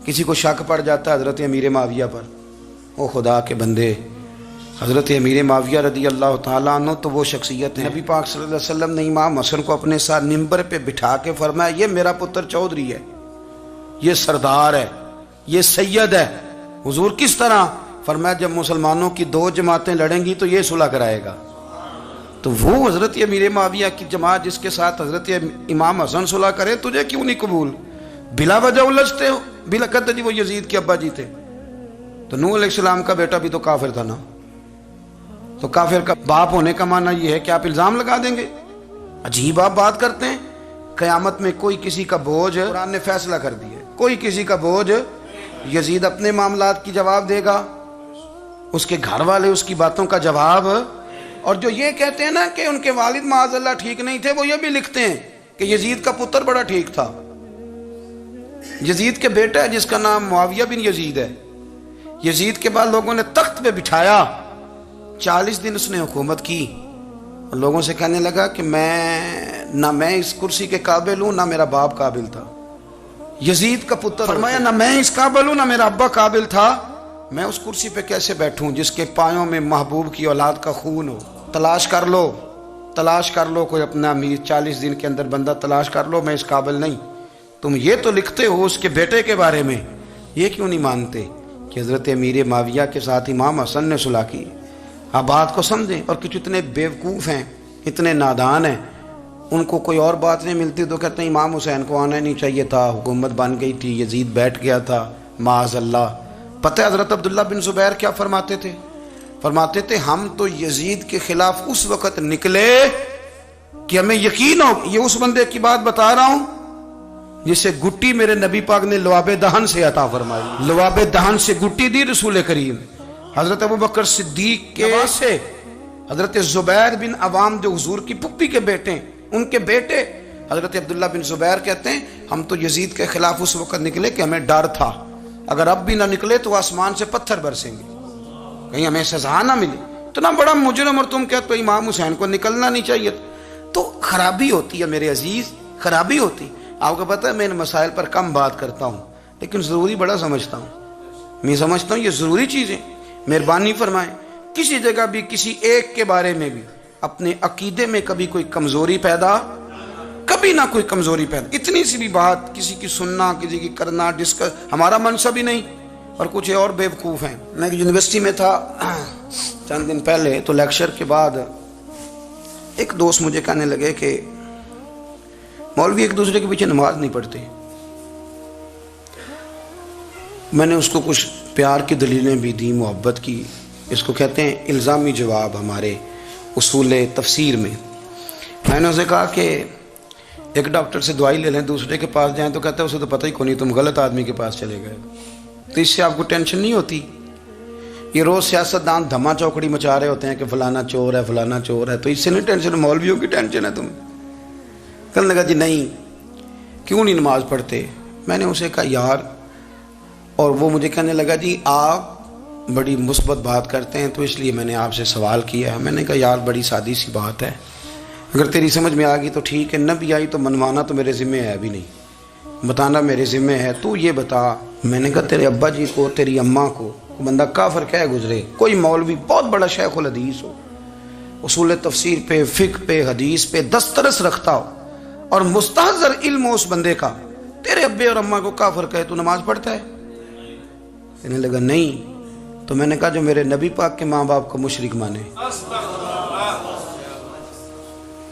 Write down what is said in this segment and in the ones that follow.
کسی کو شک پڑ جاتا ہے حضرت امیر معاویہ پر، او خدا کے بندے، حضرت امیر معاویہ رضی اللہ تعالیٰ عنہ تو وہ شخصیت ہے، نبی پاک صلی اللہ علیہ وسلم نے امام حسن کو اپنے ساتھ منبر پہ بٹھا کے فرمایا یہ میرا پتر چودھری ہے، یہ سردار ہے، یہ سید ہے۔ حضور کس طرح؟ فرمایا جب مسلمانوں کی دو جماعتیں لڑیں گی تو یہ صلح کرائے گا۔ تو وہ حضرت امیر معاویہ کی جماعت جس کے ساتھ حضرت امام حسن صلح کرے، تجھے کیوں نہیں قبول؟ بلا وجہ الجھتے ہو، بلا کہتے جی وہ یزید کے ابا جی تھے، تو نوح علیہ السلام کا بیٹا بھی تو کافر تھا نا، تو کافر کا باپ ہونے کا معنی یہ ہے کہ آپ الزام لگا دیں گے؟ عجیب آپ بات کرتے ہیں۔ قیامت میں کوئی کسی کا بوجھ، قرآن نے فیصلہ کر دیا ہے، کوئی کسی کا بوجھ، یزید اپنے معاملات کی جواب دے گا، اس کے گھر والے اس کی باتوں کا جواب، اور جو یہ کہتے ہیں نا کہ ان کے والد معاذ اللہ ٹھیک نہیں تھے، وہ یہ بھی لکھتے ہیں کہ یزید کا پتر بڑا ٹھیک تھا۔ یزید کے بیٹا ہے جس کا نام معاویہ بن یزید ہے، یزید کے بعد لوگوں نے تخت پہ بٹھایا، 40 دن اس نے حکومت کی، اور لوگوں سے کہنے لگا کہ نہ میں اس کرسی کے قابل ہوں، نہ میرا باپ قابل تھا۔ یزید کا پتر فرمایا نہ میں اس قابل ہوں، نہ میرا ابا قابل تھا، میں اس کرسی پہ کیسے بیٹھوں جس کے پایوں میں محبوب کی اولاد کا خون ہو؟ تلاش کر لو کوئی اپنا امیر، 40 دن کے اندر بندہ تلاش کر لو، میں اس قابل نہیں۔ تم یہ تو لکھتے ہو اس کے بیٹے کے بارے میں، یہ کیوں نہیں مانتے کہ حضرت امیر معاویہ کے ساتھ امام حسن نے صلح کی؟ آپ بات کو سمجھیں۔ اور کچھ اتنے بیوقوف ہیں، اتنے نادان ہیں، ان کو کوئی اور بات نہیں ملتی تو کہتے ہیں امام حسین کو آنا نہیں چاہیے تھا، حکومت بن گئی تھی، یزید بیٹھ گیا تھا، معاذ اللہ۔ پتہ ہے حضرت عبداللہ بن زبیر کیا فرماتے تھے؟ فرماتے تھے ہم تو یزید کے خلاف اس وقت نکلے کہ ہمیں یقین ہو، یہ اس بندے کی بات بتا رہا ہوں جسے گٹی میرے نبی پاک نے لواب دہن سے عطا فرمائی، لواب دہن سے گٹی دی رسول کریم۔ حضرت ابوبکر صدیق کے سے حضرت زبیر بن عوام جو حضور کی پھپھی کے بیٹے ہیں، ان کے بیٹے حضرت عبداللہ بن زبیر کہتے ہیں ہم تو یزید کے خلاف اس وقت نکلے کہ ہمیں ڈر تھا اگر اب بھی نہ نکلے تو آسمان سے پتھر برسیں گے، کہیں ہمیں سزا نہ ملے، اتنا بڑا مجرم، اور تم کہتے ہو امام حسین کو نکلنا نہیں چاہیے۔ تو خرابی ہوتی ہے میرے عزیز، خرابی ہوتی۔ آپ کو پتہ ہے میں ان مسائل پر کم بات کرتا ہوں لیکن ضروری بڑا سمجھتا ہوں، میں سمجھتا ہوں یہ ضروری چیزیں۔ مہربانی فرمائیں کسی جگہ بھی کسی ایک کے بارے میں بھی اپنے عقیدے میں کبھی کوئی کمزوری پیدا، کبھی نہ کوئی کمزوری پیدا، اتنی سی بھی بات کسی کی سننا، کسی کی کرنا، ڈسکس، ہمارا منصب ہی نہیں، اور کچھ اور بیوقوف ہیں۔ میں یونیورسٹی میں تھا چند دن پہلے، تو لیکچر کے بعد ایک دوست مجھے کہنے لگے کہ مولوی ایک دوسرے کے پیچھے نماز نہیں پڑھتے۔ میں نے اس کو کچھ پیار کی دلیلیں بھی دی، محبت کی، اس کو کہتے ہیں الزامی جواب ہمارے اصول تفسیر میں۔ میں نے اسے کہا کہ ایک ڈاکٹر سے دوائی لے لیں، دوسرے کے پاس جائیں تو کہتا ہے اسے تو پتہ ہی کون نہیں، تم غلط آدمی کے پاس چلے گئے۔ تو اس سے آپ کو ٹینشن نہیں ہوتی؟ یہ روز سیاستدان دھما چوکڑی مچا رہے ہوتے ہیں کہ فلانا چور ہے، فلانا چور ہے، تو اس سے نہیں ٹینشن، مولویوں کی ٹینشن ہے تمہیں۔ کہنے لگا جی نہیں، کیوں نہیں نماز پڑھتے؟ میں نے اسے کہا یار، اور وہ مجھے کہنے لگا جی آپ بڑی مثبت بات کرتے ہیں تو اس لیے میں نے آپ سے سوال کیا ہے۔ میں نے کہا یار بڑی سادی سی بات ہے، اگر تیری سمجھ میں آ گئی تو ٹھیک ہے، نہ بھی آئی تو منوانا تو میرے ذمہ ہے بھی نہیں، بتانا میرے ذمہ ہے۔ تو یہ بتا، میں نے کہا تیرے ابا جی کو، تیری اماں کو بندہ کافر کہہ گزرے، کوئی مولوی بہت بڑا شیخ الحدیث ہو، اصول تفسیر پہ، فقہ پہ، حدیث پہ دسترس رکھتا ہو، اور مستحضر علم ہو اس بندے کا، تیرے ابے اور اماں کو کافر کہے تو نماز پڑھتا ہے؟ کہنے لگا نہیں۔ تو میں نے کہا جو میرے نبی پاک کے ماں باپ کو مشرک مانے،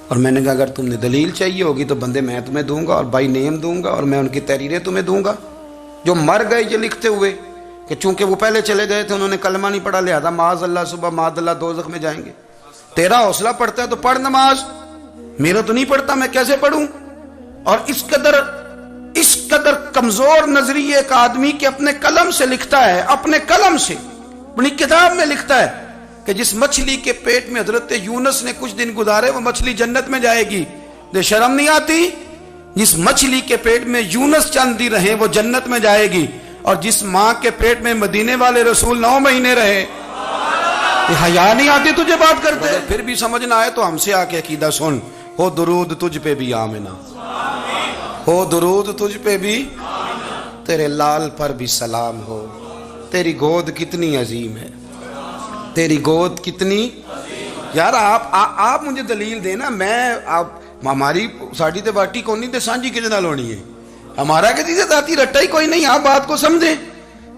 اور میں نے کہا اگر تم نے دلیل چاہیے ہوگی تو بندے میں تمہیں دوں گا اور بائی نیم دوں گا، اور میں ان کی تحریریں تمہیں دوں گا جو مر گئے یہ لکھتے ہوئے کہ چونکہ وہ پہلے چلے گئے تھے، انہوں نے کلمہ نہیں پڑھا، لہذا معاذ اللہ صبح معاذ اللہ دوزخ میں جائیں گے۔ تیرا حوصلہ پڑھتا ہے تو پڑھ نماز، میرا تو نہیں پڑھتا، میں کیسے پڑھوں؟ اور اس قدر کمزور نظریے ایک آدمی کے اپنے قلم سے لکھتا ہے، اپنے قلم سے اپنی کتاب میں لکھتا ہے کہ جس مچھلی کے پیٹ میں حضرت یونس نے کچھ دن گزارے وہ مچھلی جنت میں جائے گی۔ دے شرم نہیں آتی؟ جس مچھلی کے پیٹ میں یونس چند دن رہے وہ جنت میں جائے گی، اور جس ماں کے پیٹ میں مدینے والے رسول 9 مہینے رہے، حیا نہیں آتی تجھے بات کرتے؟ پھر بھی سمجھ نہ آئے تو ہم سے آ کے عقیدہ سن، ہو درود تجھ پہ بھی آمنہ، ہو درود تجھ پہ بھی، تیرے لال پر بھی سلام ہو، تیری گود کتنی عظیم ہے، تیری گود کتنی یار آپ مجھے دلیل دینا، میں آپ ہماری ساڑی تے باٹی کونی تے سانجی کے جنال ہونی ہے، ہمارا کسی سے ذاتی رٹا ہی کوئی نہیں، آپ بات کو سمجھیں،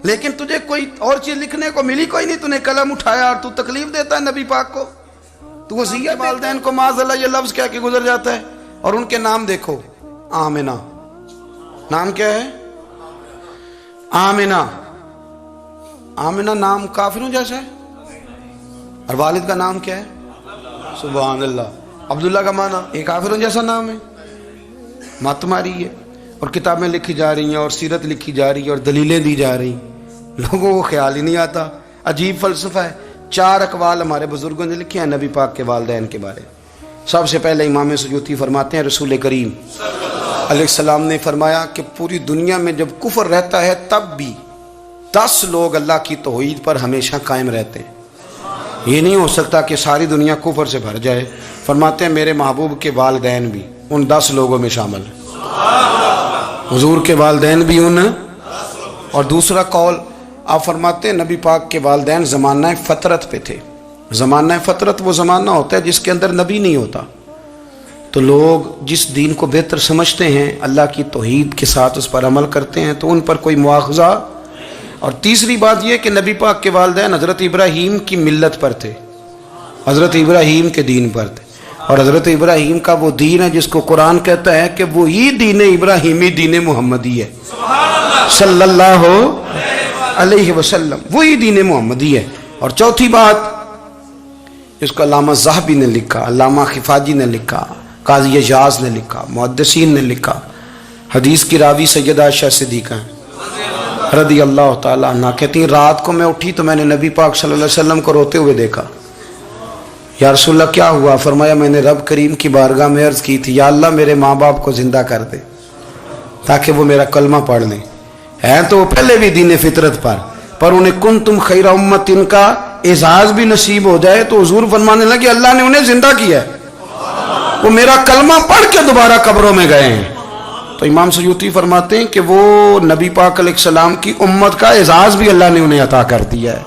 لیکن تجھے کوئی اور چیز لکھنے کو ملی کوئی نہیں، تو نے قلم اٹھایا اور تو تکلیف دیتا ہے نبی پاک کو، تو وصیت والدین کو معاذ اللہ یہ لفظ کہہ کے گزر جاتا ہے، اور ان کے نام دیکھو، آمنہ، نام کیا ہے؟ آمنہ، آمنہ نام کافروں جیسا ہے، اور والد کا نام کیا ہے؟ سبحان اللہ، عبداللہ کا معنی ایک کافروں جیسا نام ہے، مت ماری ہے، اور کتابیں لکھی جا رہی ہیں اور سیرت لکھی جا رہی ہے اور دلیلیں دی جا رہی ہیں، لوگوں کو خیال ہی نہیں آتا، عجیب فلسفہ ہے۔ 4 اقوال ہمارے بزرگوں نے لکھے ہیں نبی پاک کے والدین کے بارے۔ سب سے پہلے امام سیوطی فرماتے ہیں رسول کریم علیہ السلام نے فرمایا کہ پوری دنیا میں جب کفر رہتا ہے تب بھی 10 لوگ اللہ کی توحید پر ہمیشہ قائم رہتے ہیں، یہ نہیں ہو سکتا کہ ساری دنیا کفر سے بھر جائے۔ فرماتے ہیں میرے محبوب کے والدین بھی ان 10 لوگوں میں شامل ہیں، حضور کے والدین بھی ان۔ اور دوسرا قول آپ فرماتے ہیں نبی پاک کے والدین زمانہ فطرت پہ تھے۔ زمانہ فطرت وہ زمانہ ہوتا ہے جس کے اندر نبی نہیں ہوتا، تو لوگ جس دین کو بہتر سمجھتے ہیں اللہ کی توحید کے ساتھ اس پر عمل کرتے ہیں تو ان پر کوئی مواخذہ۔ اور تیسری بات یہ کہ نبی پاک کے والدین حضرت ابراہیم کی ملت پر تھے، حضرت ابراہیم کے دین پر تھے، اور حضرت ابراہیم کا وہ دین ہے جس کو قرآن کہتا ہے کہ وہی دین ابراہیمی دین محمدی ہے صلی اللہ علیہ وسلم، وہی دین محمدی ہے۔ اور چوتھی بات اس کو علامہ ذہبی نے لکھا، علامہ خفاجی نے لکھا، قاضی اجاز نے لکھا، محدثین نے لکھا، حدیث کی راوی سیدہ عائشہ صدیقہ رضی اللہ تعالیٰ عنہ کہتی ہیں رات کو میں اٹھی تو میں نے نبی پاک صلی اللہ علیہ وسلم کو روتے ہوئے دیکھا۔ یا رسول اللہ کیا ہوا؟ فرمایا میں نے رب کریم کی بارگاہ میں عرض کی تھی یا اللہ میرے ماں باپ کو زندہ کر دے تاکہ وہ میرا کلمہ پڑھ لیں، ہیں تو وہ پہلے بھی دین فطرت پر انہیں کنتم خیر امت ان کا اعزاز بھی نصیب ہو جائے تو حضور فرمانے لگے اللہ نے انہیں زندہ کیا ہے، وہ میرا کلمہ پڑھ کے دوبارہ قبروں میں گئے ہیں۔ تو امام سیوطی فرماتے ہیں کہ وہ نبی پاک علیہ السلام کی امت کا اعزاز بھی اللہ نے انہیں عطا کر دیا ہے۔